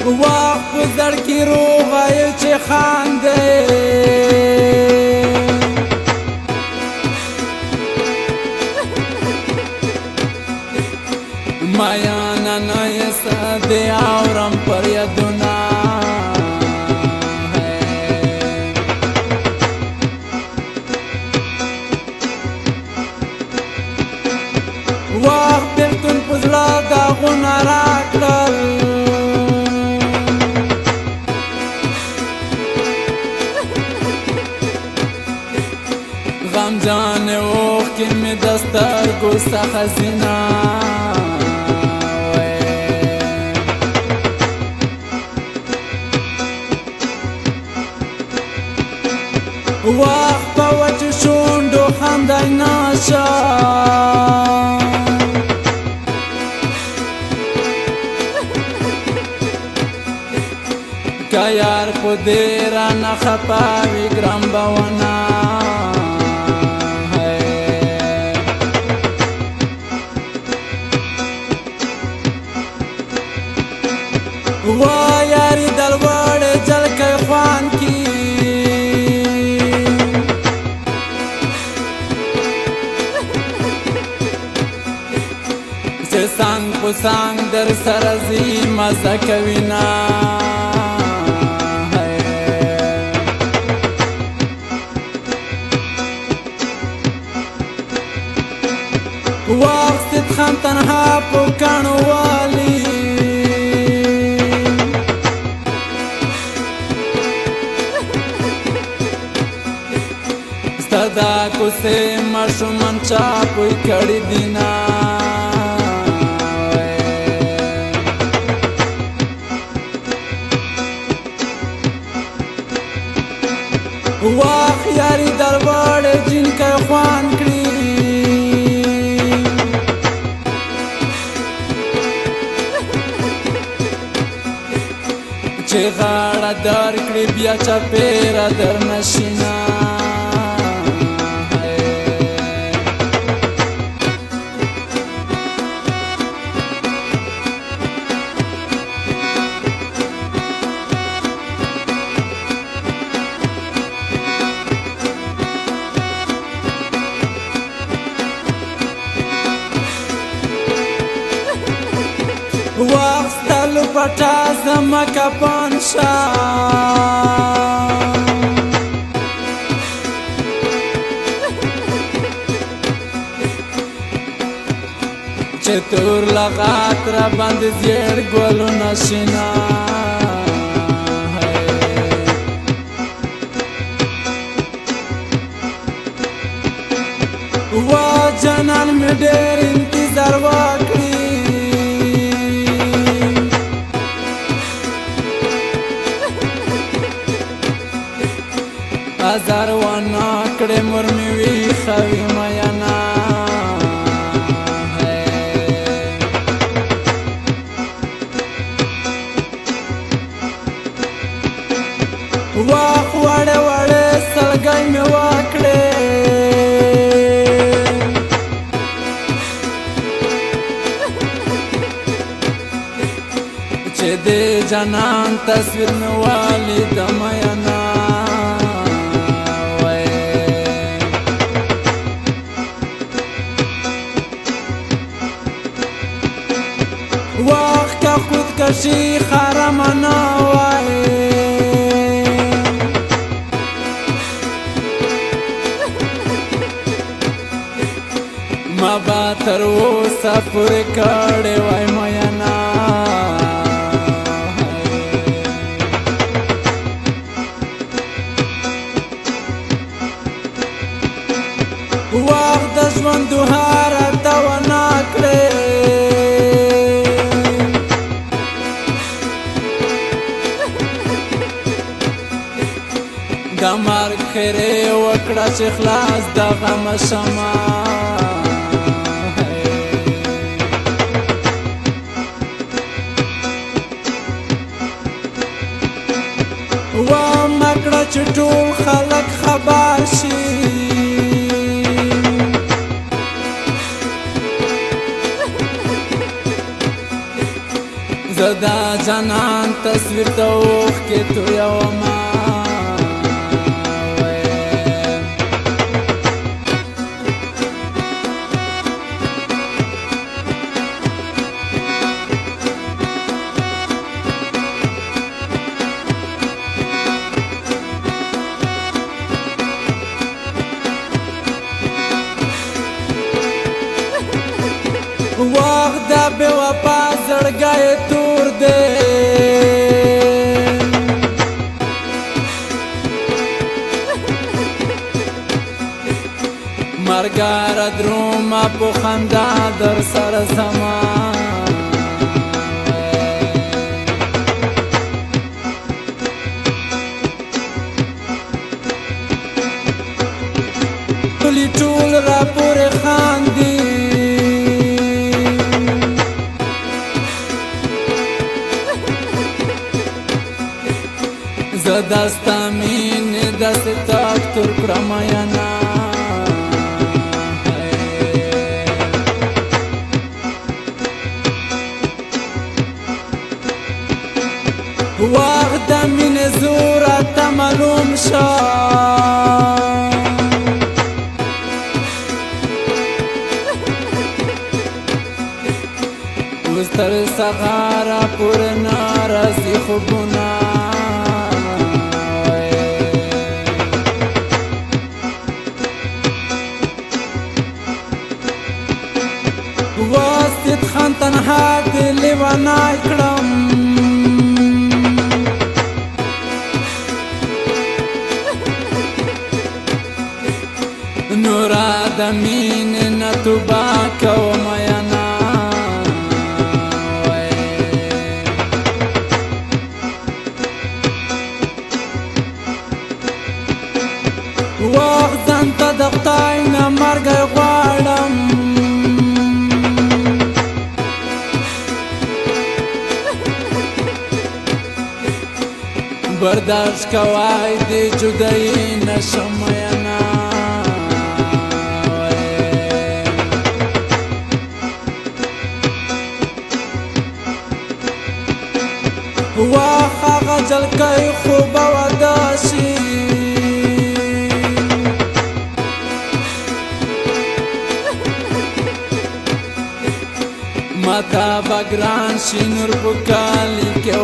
وخت په زړګي روغه چې خاندې مایانا نه یسه دې اورم پر یادونه وخت بېلتون په زړه داغونه راکړل غمجانې اوښکې مې د سترګو څخه ځینه وخت په وچو شونډو خندی نشه که یار په دې رانه خفه وي ګران به ونه وا یاري د لوړې جلکۍ خوان کی چې څنګ په څنګ در سره ځي مزه کوي نه وخت ستخم تنها په کاڼو والي ستا دا کوڅې ماشومان چاپوی کړي دي نه وخت یاري در وړې جنکۍ خوان کړي چې غاړه درکړي بیا چاپېره درنه شي نه وخت ستالو پټا زمکه پانشه چې تور لغات را باندې زیړ ګلونه شنه وا جانان مې ډېر انتظار وکړي ازار وانا کړې مور مې ویښه وي مینا واخ وړې وړې سلګۍ مې وکړې چې دې جانان تصویر مې والید مینا وخت که خودکشي خرمه نه وای ما به تر اوسه پورې کړې وای مینا وخت د ژوند دوهاره ته ونه کړې د مرګ خیرې وکړه چې خلاص د غمه شمه ومه کړه چې ټول خلک خبر شي زه دا جانان تصویر ته اوښکې تویومه وخت دا بے وفا زړګی تور دی مرګاره درومه په خندا در سره زما ټول را پورې خاندي زه دستا مینې داسې تاک تور کړم یانه وخت د مینې زور راته معلوم شه اوس تر سهاره پورې ناراضي خوبونه واسطید خان تنها دې لیونی کړم نورا د مینې نه توبه کوم یانه وخت ځان ته د خدای نه مرګی غواړم برداشت کوای د جدایي نشم یانه وخت هغه جلکۍ خوبه وده شي ماته به ګران شي نور په کالي کې